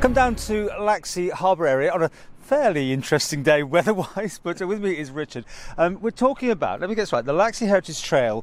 Come down to Laxey Harbour area on a fairly interesting day weather-wise, but with me is Richard. We're talking about, let me get this right, the Laxey Heritage Trail,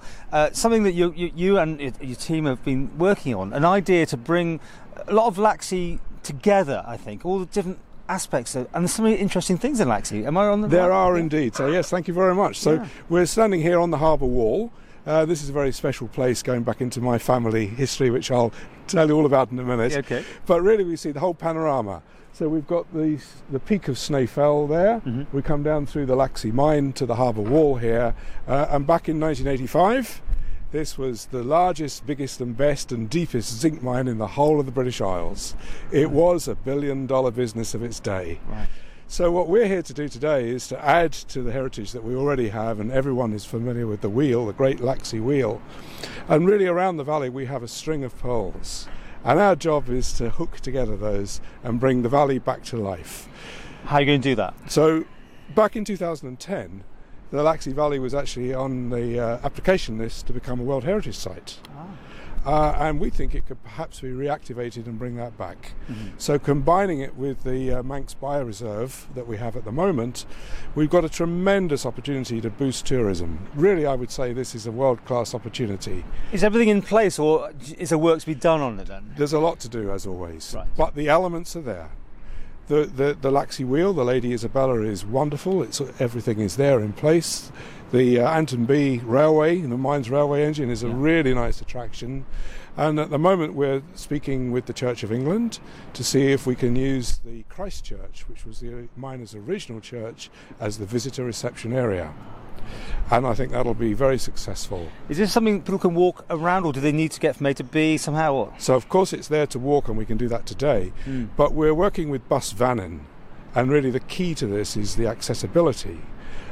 something that you and your team have been working on, an idea to bring a lot of Laxey together, I think, all the different aspects and there's so many interesting things in Laxey. Am I on the There right? are indeed. So yes, thank you very much. So we're standing here on the harbour wall. This is a very special place going back into my family history, which I'll tell you all about in a minute. Okay. But really we see the whole panorama. So we've got the peak of Snaefell there. Mm-hmm. We come down through the Laxey mine to the harbour wall here. And back in 1985, this was the largest, biggest and best and deepest zinc mine in the whole of the British Isles. It was $1 billion business of its day. Right. So what we're here to do today is to add to the heritage that we already have, and everyone is familiar with the wheel, the Great Laxey Wheel. And really around the valley we have a string of pearls. And our job is to hook together those and bring the valley back to life. How are you going to do that? So back in 2010, the Laxey Valley was actually on the application list to become a World Heritage Site. And we think it could perhaps be reactivated and bring that back. Mm-hmm. So combining it with the Manx Bioreserve that we have at the moment, we've got a tremendous opportunity to boost tourism. Really, I would say this is a world-class opportunity. Is everything in place, or is there work to be done on it then? There's a lot to do, as always, right. But the elements are there. The Laxey Wheel, the Lady Isabella, is wonderful. Everything is there in place. The Anton B Railway, the Mines Railway engine, is a really nice attraction. And at the moment we're speaking with the Church of England to see if we can use the Christ Church, which was the miners' original church, as the visitor reception area. And I think that'll be very successful. Is this something people can walk around, or do they need to get from A to B somehow? Or? So of course it's there to walk, and we can do that today. But we're working with bus vanning, and really the key to this is the accessibility.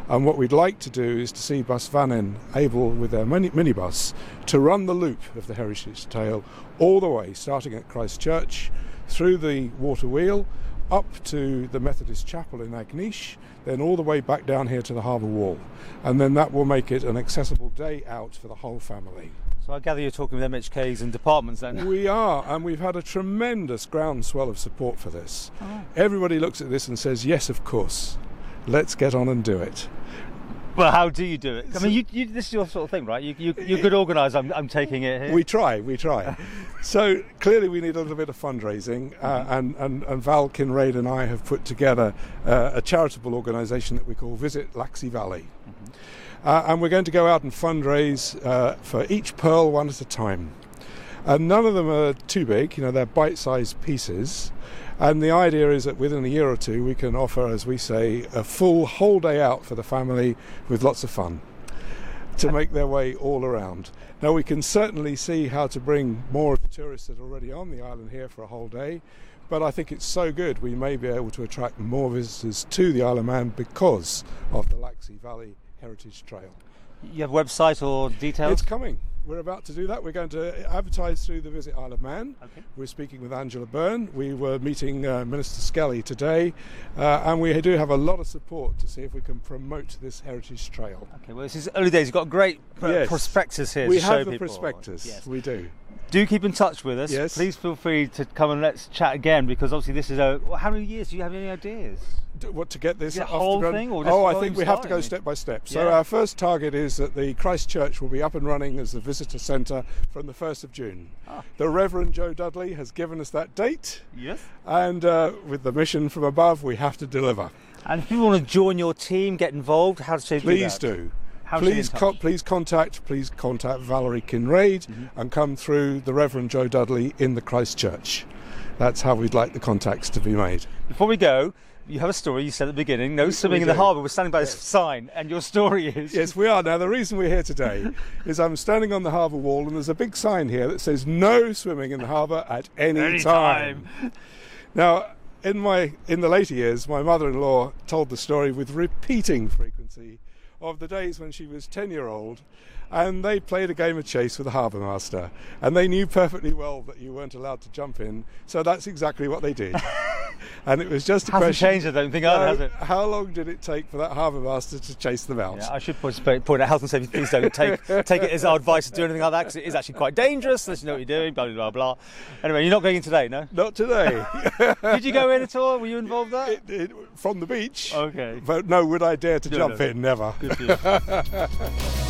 And what we'd like to do is to see bus vanning able, with their minibus, to run the loop of the Heritage Trail all the way, starting at Christ Church, through the water wheel, up to the Methodist Chapel in Agnish, then all the way back down here to the harbour wall. And then that will make it an accessible day out for the whole family. So I gather you're talking with MHKs and departments then? We are, and we've had a tremendous groundswell of support for this. Oh. Everybody looks at this and says, yes, of course, let's get on and do it. Well, how do you do it? I mean, this is your sort of thing, right? You're good organised, I'm taking it here. We try. So clearly we need a little bit of fundraising, and Val Kinraid and I have put together a charitable organisation that we call Visit Laxey Valley. And we're going to go out and fundraise for each pearl one at a time. And none of them are too big, they're bite-sized pieces. And the idea is that within a year or two we can offer, as we say, a full whole day out for the family with lots of fun to make their way all around. Now we can certainly see how to bring more of the tourists that are already on the island here for a whole day, but I think it's so good we may be able to attract more visitors to the Isle of Man because of the Laxey Valley Heritage Trail. You have a website or details? It's coming. We're about to do that. We're going to advertise through the Visit Isle of Man. Okay. We're speaking with Angela Byrne. We were meeting Minister Skelly today, and we do have a lot of support to see if we can promote this heritage trail. Okay, well, this is early days. You've got a great prospectus here we to show have people. the prospectus. Yes. We do. Do keep in touch with us. Yes. Please feel free to come and let's chat again, because obviously this is how many years? Do you have any ideas? What, to get this off whole the ground? Thing? Or just I think we have to go step by step. So our first target is that the Christ Church will be up and running as the visitor centre from the 1st of June. The Reverend Joe Dudley has given us that date. Yes. And with the mission from above, we have to deliver. And if you want to join your team, get involved, how do they do that? Please do. Please contact Valerie Kinraid and come through the Reverend Joe Dudley in the Christ Church. That's how we'd like the contacts to be made. Before we go, you have a story. You said at the beginning, no swimming in the harbour. We're standing by this sign, and your story is... Yes, we are. Now, the reason we're here today is I'm standing on the harbour wall, and there's a big sign here that says no swimming in the harbour at any time. Now, in the later years, my mother-in-law told the story with repeating frequency of the days when she was 10-year-old, and they played a game of chase with the harbour master, and they knew perfectly well that you weren't allowed to jump in, so that's exactly what they did. And it was just a Hasn't question. changed, I don't think, has it? How long did it take for that harbour master to chase them out? Yeah, I should point out health and safety. Please don't take it as our advice to do anything like that, because it is actually quite dangerous unless you know what you're doing. Blah blah blah. Anyway, you're not going in today, no? Not today. Did you go in at all? Were you involved there? From the beach. Okay. But no, would I dare to No, jump no. in? Never. Good for you.